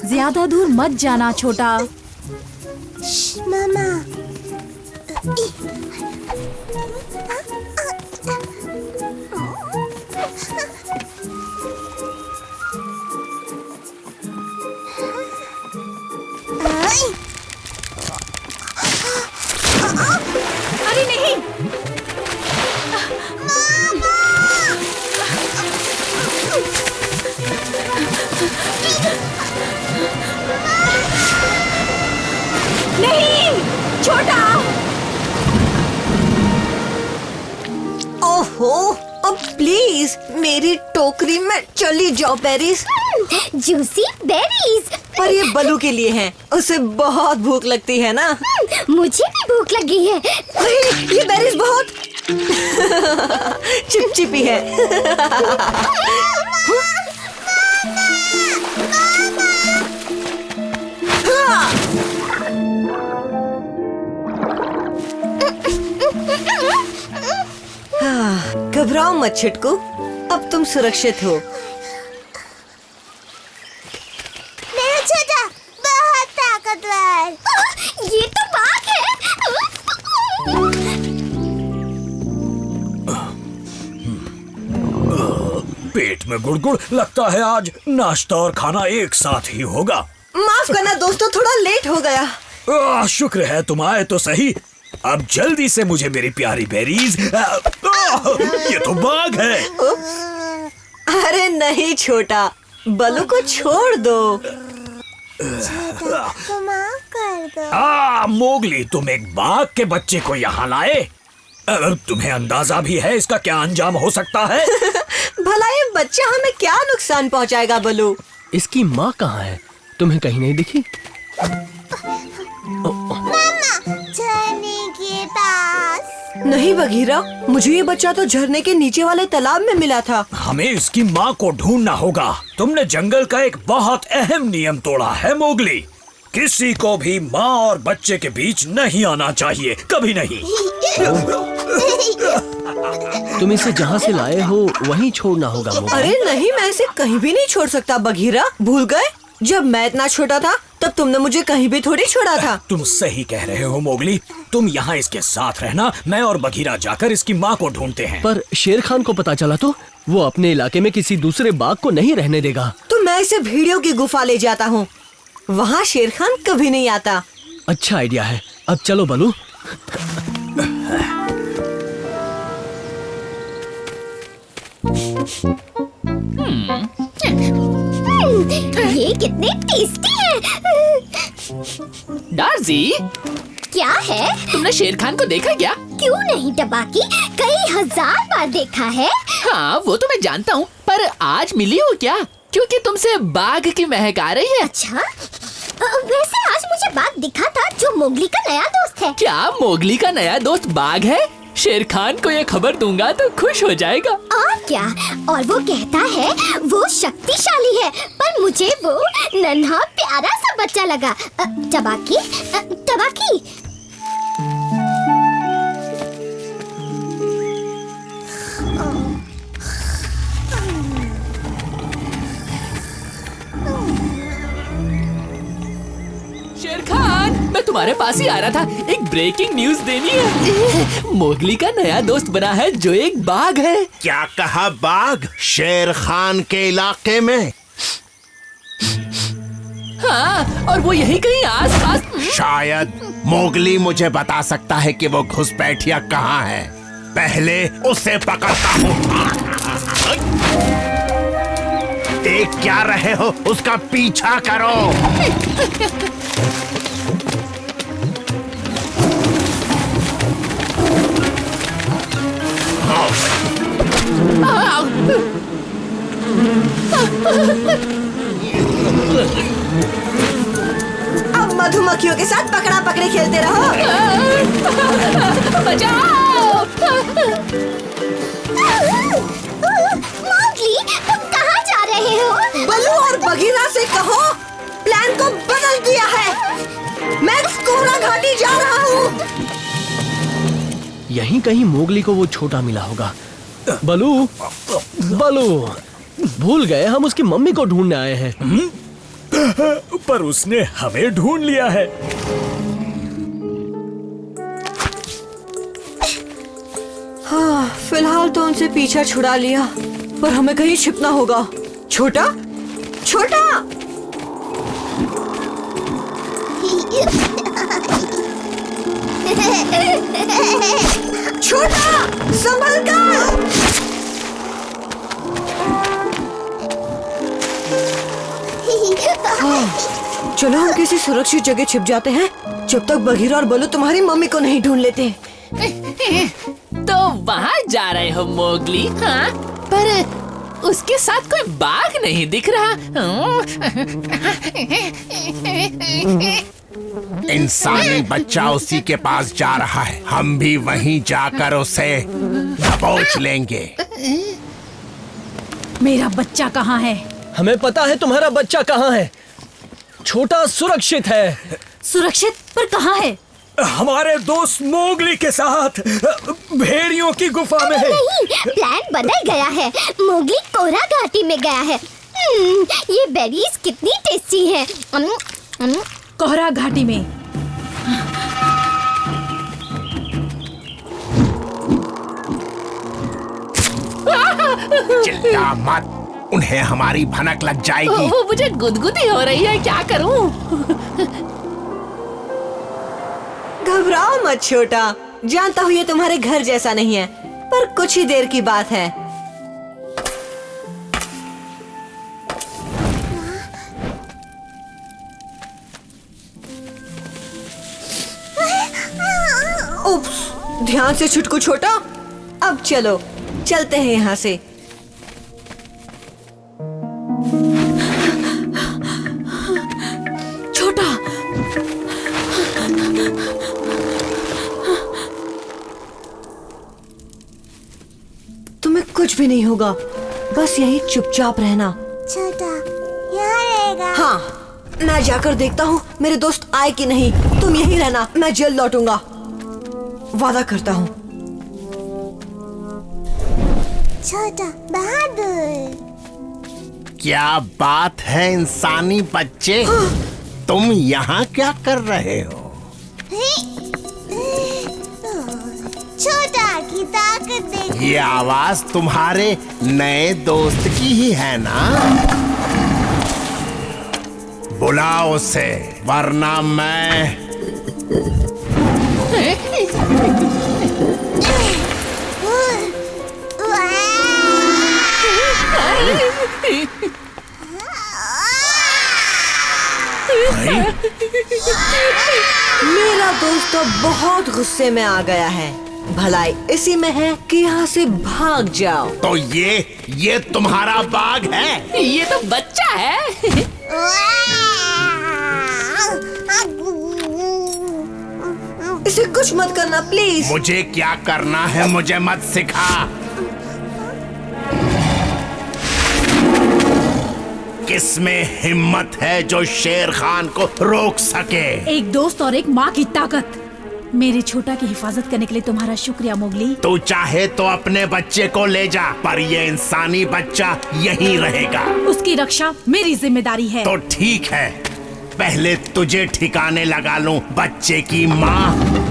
ज्यादा दूर मत जाना छोटा। मामा। अरे नहीं। नहीं छोटा। ओहो, अब प्लीज मेरी टोकरी में चली जाओ बेरीज। Juicy berries. पर ये बलू के लिए हैं, उसे बहुत भूख लगती है ना। मुझे भी भूख लगी है। ये बेरीज बहुत चिपचिपी है। घबराओ मत छिटकू, अब तुम सुरक्षित हो। मेरा छोटा बहुत ताकतवर। ये तो बाघ है। पेट में गुड़गुड़, लगता है आज नाश्ता और खाना एक साथ ही होगा। माफ करना दोस्तों, थोड़ा लेट हो गया। शुक्र है तुम आए तो सही। अब जल्दी से मुझे मेरी प्यारी बेरीज। ये तो बाघ है। अरे नहीं छोटा, बलू को छोड़ दो। माफ कर दो। मोगली, तुम एक बाघ के बच्चे को यहाँ लाए। तुम्हें अंदाजा भी है इसका क्या अंजाम हो सकता है? भला ये बच्चा हमें क्या नुकसान पहुँचाएगा बलू? इसकी माँ कहाँ है? तुम्हें कहीं नहीं दिखी? झरने के पास। नहीं बघीरा, मुझे ये बच्चा तो झरने के नीचे वाले तालाब में मिला था। हमें इसकी माँ को ढूंढना होगा। तुमने जंगल का एक बहुत अहम नियम तोड़ा है मोगली। किसी को भी माँ और बच्चे के बीच नहीं आना चाहिए, कभी नहीं। तुम इसे जहाँ से लाए हो वहीं छोड़ना होगा मोगली। अरे नहीं, मैं इसे कहीं भी नहीं छोड़ सकता बघीरा। भूल गए? जब मैं इतना छोटा था तब तुमने मुझे कहीं भी थोड़ी छोड़ा था। तुम सही कह रहे हो मोगली। तुम यहाँ इसके साथ रहना, मैं और बघीरा जाकर इसकी माँ को ढूंढते हैं। पर शेर खान को पता चला तो वो अपने इलाके में किसी दूसरे बाघ को नहीं रहने देगा। तो मैं इसे भेड़ियों की गुफा ले जाता हूँ, वहाँ शेर खान कभी नहीं आता। अच्छा आइडिया है। अब चलो बलू। ये कितने टेस्टी है। डार्जी, क्या है? तुमने शेर खान को देखा क्या? क्यों नहीं टबाकी, कई हजार बार देखा है। हाँ वो तो मैं जानता हूँ, पर आज मिली हो क्या? क्योंकि तुमसे बाघ की महक आ रही है। अच्छा, वैसे आज मुझे बाघ दिखा था जो मोगली का नया दोस्त है। क्या मोगली का नया दोस्त बाघ है? शेर खान को ये खबर दूंगा तो खुश हो जाएगा। और क्या, और वो कहता है वो शक्तिशाली है, पर मुझे वो नन्हा प्यारा सा बच्चा लगा। टबाकी, टबाकी। शेर खान, मैं तुम्हारे पास ही आ रहा था। एक ब्रेकिंग न्यूज देनी है। मोगली का नया दोस्त बना है जो एक बाघ है। क्या कहा? बाघ शेर खान के इलाके में? हाँ, और वो यही कहीं आस-पास। शायद मोगली मुझे बता सकता है कि वो घुसपैठिया कहाँ है। पहले उसे पकड़ता हूँ। देख क्या रहे हो, उसका पीछा करो। अब मधुमक्खियों के साथ पकड़ा पकड़ी खेलते रहो। बचाओ! मोगली, तुम कहाँ जा रहे हो? बलू और बघीरा से कहो प्लान को बदल दिया है। मैं कोरा घाटी जा रहा हूँ। यहीं कहीं मोगली को वो छोटा मिला होगा। बलू, बलू, भूल गए हम उसकी मम्मी को ढूंढने आए हैं। पर उसने हमें ढूंढ लिया है। हाँ, फिलहाल तो उनसे पीछा छुड़ा लिया, पर हमें कहीं छिपना होगा। छोटा, छोटा, छोटा, संभल कर। हाँ, चलो हम किसी सुरक्षित जगह छिप जाते हैं जब तक बघीरा और बलू तुम्हारी मम्मी को नहीं ढूंढ लेते। तो वहाँ जा रहे हो मोगली? हाँ, पर उसके साथ कोई बाघ नहीं दिख रहा। इंसानी बच्चा उसी के पास जा रहा है। हम भी वहीं जाकर उसे दबोच लेंगे। मेरा बच्चा कहाँ है? हमें पता है तुम्हारा बच्चा कहाँ है। छोटा सुरक्षित है। सुरक्षित? पर कहाँ है? हमारे दोस्त मोगली के साथ भेड़ियों की गुफा में है। नहीं, प्लान बदल गया है। मोगली कोरा घाटी में गया है। ये बेरीज कितनी टेस्टी है। कोहरा घाटी में। चिल्ला मत, उन्हें हमारी भनक लग जाएगी। मुझे गुदगुदी हो रही है, क्या करूं? घबराओ मत छोटा, जानता हूँ ये तुम्हारे घर जैसा नहीं है, पर कुछ ही देर की बात है। उप्स, ध्यान से छुटकू छोटा। अब चलो, चलते हैं यहाँ से। छोटा, तुम्हें कुछ भी नहीं होगा, बस यही चुपचाप रहना। छोटा यहाँ रहेगा। हाँ, मैं जाकर देखता हूँ मेरे दोस्त आए कि नहीं। तुम यहीं रहना, मैं जल्द लौटूंगा, वादा करता हूँ। छोटा बहादुर। क्या बात है इंसानी बच्चे, तुम यहाँ क्या कर रहे हो? छोटा की ताकत देख। ये आवाज तुम्हारे नए दोस्त की ही है ना? बुलाओ उसे, वरना मैं मेरा दोस्त तो बहुत गुस्से में आ गया है। भलाई इसी में है कि यहाँ से भाग जाओ। तो ये तुम्हारा बाघ है? ये तो बच्चा है। इसे कुछ मत करना प्लीज। मुझे क्या करना है मुझे मत सिखा। किसमें हिम्मत है जो शेर खान को रोक सके? एक दोस्त और एक माँ की ताकत। मेरे छोटा की हिफाजत करने के लिए तुम्हारा शुक्रिया मोगली। तू चाहे तो अपने बच्चे को ले जा, पर ये इंसानी बच्चा यहीं रहेगा। उसकी रक्षा मेरी जिम्मेदारी है। तो ठीक है, पहले तुझे ठिकाने लगा लूं, बच्चे की माँ।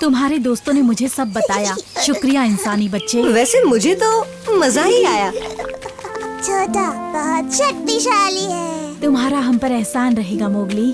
तुम्हारे दोस्तों ने मुझे सब बताया। शुक्रिया इंसानी बच्चे। वैसे मुझे तो मजा ही आया। छोटा बहुत शक्तिशाली है। तुम्हारा हम पर एहसान रहेगा मोगली।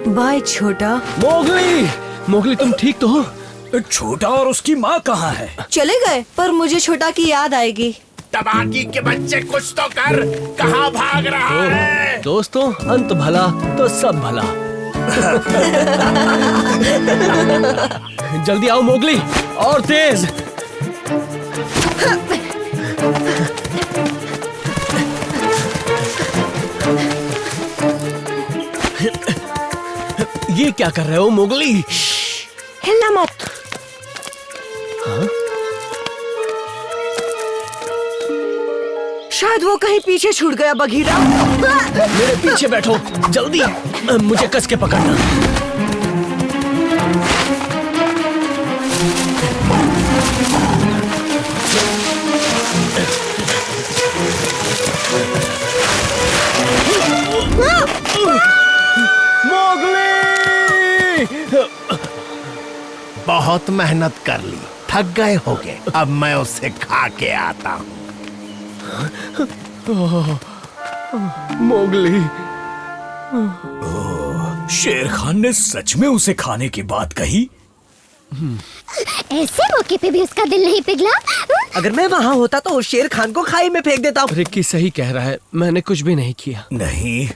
बाय छोटा। मोगली, मोगली तुम ठीक तो हो? छोटा और उसकी माँ कहाँ है? चले गए, पर मुझे छोटा की याद आएगी। तबाकी के बच्चे कुछ तो कर, कहाँ भाग रहा है? दोस्तों, अंत भला तो सब भला। जल्दी आओ मोगली, और तेज। ये क्या कर रहे हो मोगली? हिलना मत। शायद वो कहीं पीछे छूट गया बघीरा। मेरे पीछे बैठो जल्दी, मुझे कस के पकड़ना। मोगली! बहुत मेहनत कर ली, थक गए होगे। अब मैं उसे खा के आता हूँ। मोगली, शेर खान ने सच में उसे खाने की बात कही? ऐसे मौके पे भी उसका दिल नहीं पिघला? अगर मैं वहाँ होता तो उस शेर खान को खाई में फेंक देता। रिक्की सही कह रहा है, मैंने कुछ भी नहीं किया। नहीं,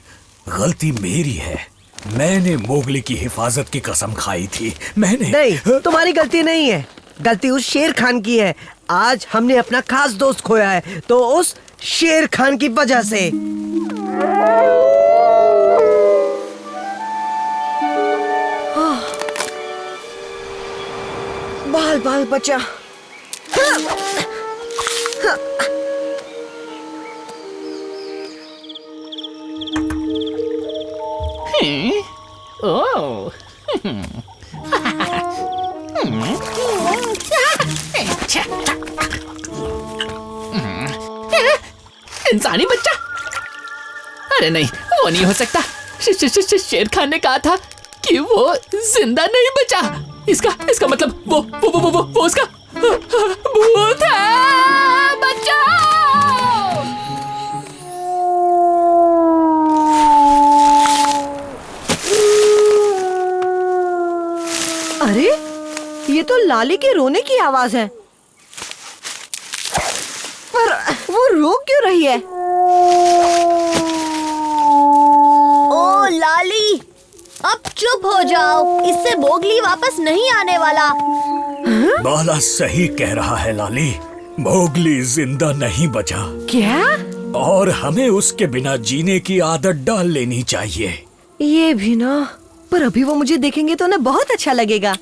गलती मेरी है। मैंने मोगली की हिफाजत की कसम खाई थी। मैंने नहीं, तुम्हारी गलती नहीं है, गलती उस शेर खान की है। आज हमने अपना खास दोस्त खोया है, तो उस शेर खान की वजह से। बाल बाल बचा। ओह, इंसानी बच्चा? अरे नहीं, वो नहीं हो सकता। शेर खान ने कहा था कि वो जिंदा नहीं बचा। इसका मतलब वो उसका भूत है। बचाओ! अरे, ये तो लाली के रोने की आवाज है। पर वो रो क्यों रही है? ओ लाली, अब चुप हो जाओ, इससे मोगली वापस नहीं आने वाला। बाला सही कह रहा है लाली, मोगली जिंदा नहीं बचा। क्या? और हमें उसके बिना जीने की आदत डाल लेनी चाहिए। ये भी ना, पर अभी वो मुझे देखेंगे तो उन्हें बहुत अच्छा लगेगा।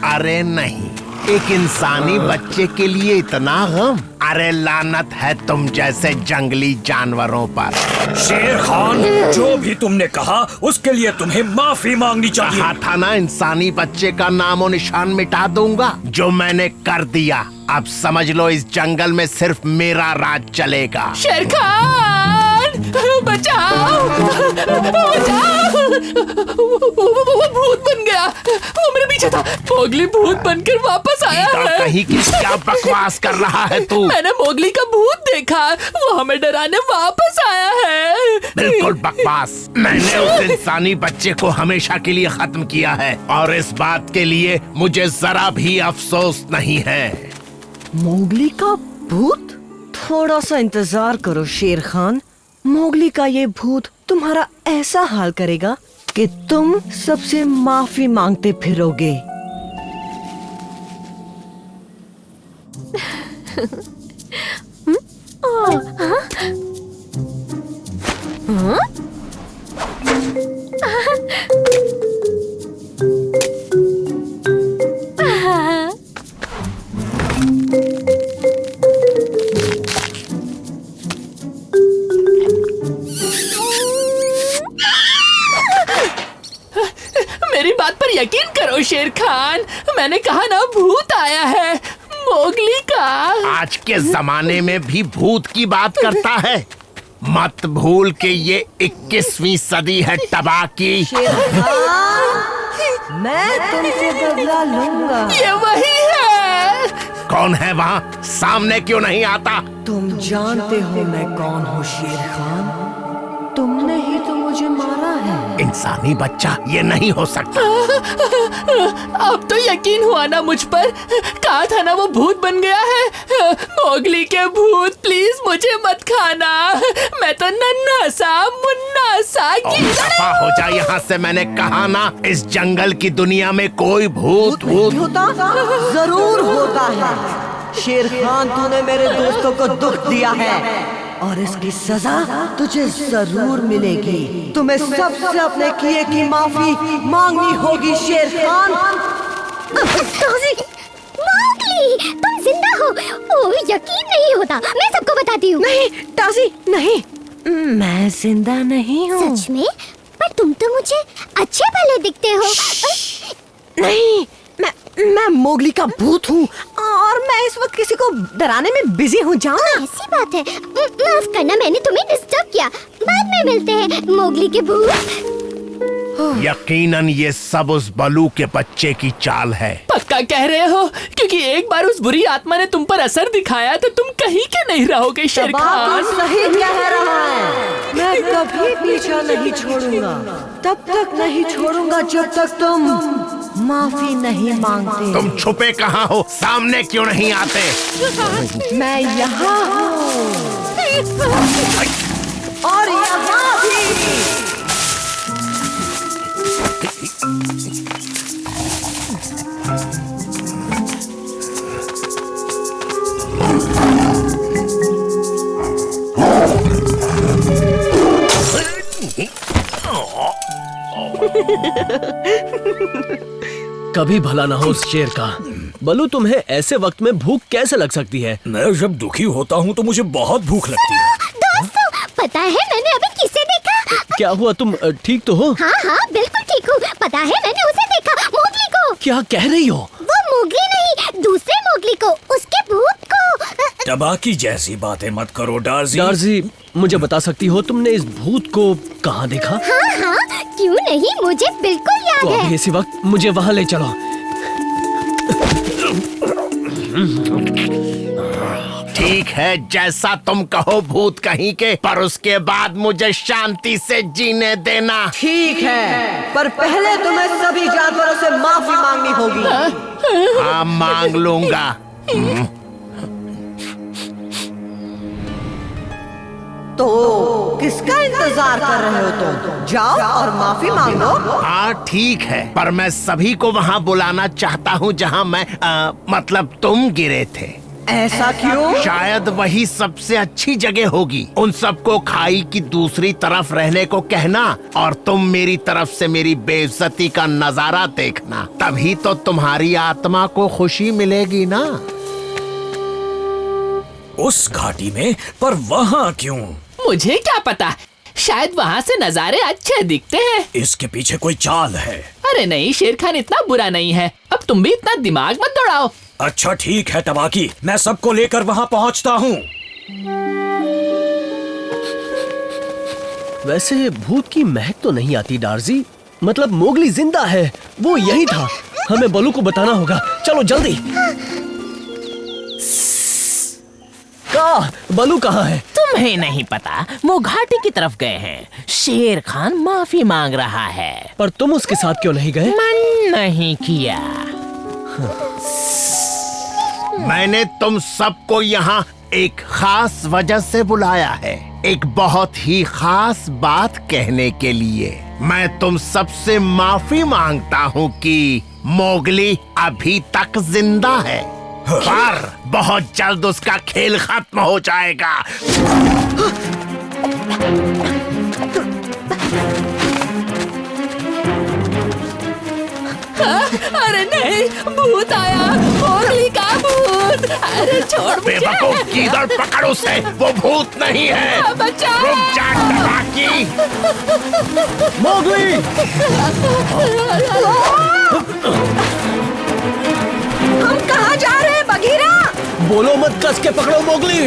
अरे नहीं, एक इंसानी बच्चे के लिए इतना गम? अरे लानत है तुम जैसे जंगली जानवरों पर। शेर खान, जो भी तुमने कहा उसके लिए तुम्हें माफी मांगनी चाहिए। कहा था ना, इंसानी बच्चे का नामो निशान मिटा दूंगा। जो मैंने कर दिया। अब समझ लो, इस जंगल में सिर्फ मेरा राज चलेगा। शेर खान, बचाओ! बचाओ! वो भूत बन गया। वो मेरे पीछे था। मोगली भूत बनकर वापस आया है। कहीं की क्या बकवास कर रहा है तू? मैंने मोगली का भूत देखा, वो हमें डराने वापस आया है। बिल्कुल बकवास। मैंने उस इंसानी बच्चे को हमेशा के लिए खत्म किया है, और इस बात के लिए मुझे जरा भी अफसोस नहीं है। मोगली का भूत? थोड़ा सा इंतजार करो शेर खान, मोगली का ये भूत तुम्हारा ऐसा हाल करेगा कि तुम सबसे माफी मांगते फिरोगे। मेरी बात पर यकीन करो शेर खान, मैंने कहा ना, भूत आया है मोगली का। आज के जमाने में भी भूत की बात करता है। मत भूल के ये 21वीं सदी है तबाकी। शेर खान, मैं तुमसे बदला लूंगा। ये वही है। कौन है वहाँ? सामने क्यों नहीं आता? तुम जानते हो मैं कौन हूँ शेर खान, तुमने ही तो मुझे मारा है। इंसानी बच्चा ये नहीं हो सकता। अब तो यकीन हुआ ना मुझ पर। कहा था ना वो भूत बन गया है। मोगली के भूत, प्लीज मुझे मत खाना। मैं तो नन्हा सा मुन्ना सा दफा हो जा यहाँ से, मैंने कहा ना इस जंगल की दुनिया में कोई भूत नहीं होता, जरूर होता है। शेर खान, तूने मेरे दोस्तों को दुख दिया है और इसकी सजा तुझे जरूर मिलेगी। तुम्हें सबसे अपने किए की माफी मांगनी होगी शेर खान। मोगली, तुम जिंदा हो। ओ, यकीन नहीं होता। मैं सबको बताती हूँ। नहीं टाजी, नहीं, मैं जिंदा नहीं हूँ। सच में? पर तुम तो मुझे अच्छे भले दिखते हो। नहीं, मैं मोगली का भूत हूँ और मैं इस वक्त किसी को डराने में बिजी हूँ। जाओ ना। ऐसी बात है। माफ करना, मैंने तुम्हें डिस्टर्ब किया। बाद में मिलते हैं मोगली के भूत। यकीनन ये सब उस बलू के बच्चे की चाल है। पक्का कह रहे हो? क्योंकि एक बार उस बुरी आत्मा ने तुम पर असर दिखाया तो तुम कहीं के नहीं रहोगे शेर खान। सही कह रहा है। मैं कभी पीछा नहीं छोड़ूंगा, तब तक नहीं छोड़ूंगा जब तक तुम माफी नहीं मांगते। तुम छुपे कहाँ हो? सामने क्यों नहीं आते? मैं यहाँ हूँ और यहाँ भी। कभी भला ना हो उस शेर का। बलू, तुम्हें ऐसे वक्त में भूख कैसे लग सकती है? मैं जब दुखी होता हूँ तो मुझे बहुत भूख लगती है। दोस्तों, पता है मैंने अभी किसे देखा? क्या हुआ, तुम ठीक तो हो? हाँ हाँ, बिल्कुल ठीक हूँ। पता है मैंने उसे देखा, मोगली को। क्या कह रही हो? वो मोगली नहीं, दूसरे मोगली को, उसके भूत को। टबाकी जैसी बातें मत करो डार्जी। डार्जी, मुझे बता सकती हो तुमने इस भूत को कहाँ देखा? हाँ हाँ, क्यों नहीं, मुझे बिल्कुल तो याद अभी है। इसी वक्त मुझे वहाँ ले चलो। ठीक है, जैसा तुम कहो भूत कहीं के, पर उसके बाद मुझे शांति से जीने देना। ठीक है, पर पहले तुम्हें सभी जानवरों से माफी मांगनी होगी। हाँ, मांग लूंगा। तो किसका इंतजार कर रहे हो तुम? जाओ और माफी मांगो। हाँ ठीक है, पर मैं सभी को वहाँ बुलाना चाहता हूँ जहाँ मैं मतलब तुम गिरे थे। ऐसा क्यों? शायद वही सबसे अच्छी जगह होगी। उन सबको खाई की दूसरी तरफ रहने को कहना और तुम मेरी तरफ से मेरी बेइज्जती का नजारा देखना। तभी तो तुम्हारी आत्मा को खुशी मिलेगी ना। उस घाटी में? पर वहाँ क्यों? मुझे क्या पता, शायद वहाँ से नजारे अच्छे दिखते हैं। इसके पीछे कोई चाल है। अरे नहीं, शेर खान इतना बुरा नहीं है। अब तुम भी इतना दिमाग मत दौड़ाओ। अच्छा ठीक है टबाकी, मैं सबको लेकर वहाँ पहुँचता हूँ। वैसे भूत की महक तो नहीं आती डार्जी। मतलब मोगली जिंदा है, वो यही था। हमें बलू को बताना होगा। चलो जल्दी। बलू कहाँ है? तुम्हें नहीं पता, वो घाटी की तरफ गए हैं। शेर खान माफी मांग रहा है। पर तुम उसके साथ क्यों नहीं गए? मन नहीं किया। मैंने तुम सबको यहाँ एक खास वजह से बुलाया है, एक बहुत ही खास बात कहने के लिए। मैं तुम सबसे माफी मांगता हूँ कि मोगली अभी तक जिंदा है, पर बहुत जल्द उसका खेल खत्म हो जाएगा। अरे नहीं, भूत आया, मोगली का भूत। अरे छोड़ मुझे। बेवकूफ, किधर पकड़ उसे, वो भूत नहीं है। बचाओ। रुक जा टबाकी। मोगली! हम कहाँ जा रहे हैं बगीरा? बोलो मत, कस के पकड़ो मोगली।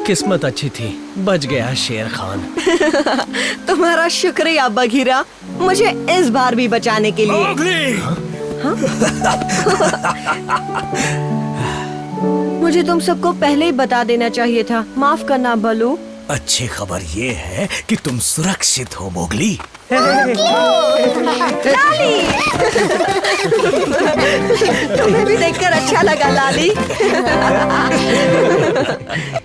किस्मत अच्छी थी, बच गया शेर खान। तुम्हारा शुक्रिया बघीरा, मुझे इस बार भी बचाने के लिए। मोगली! मुझे तुम सबको पहले ही बता देना चाहिए था। माफ करना बलू। अच्छी खबर ये है कि तुम सुरक्षित हो मोगली। लाली तुम्हें भी देखकर अच्छा लगा लाली।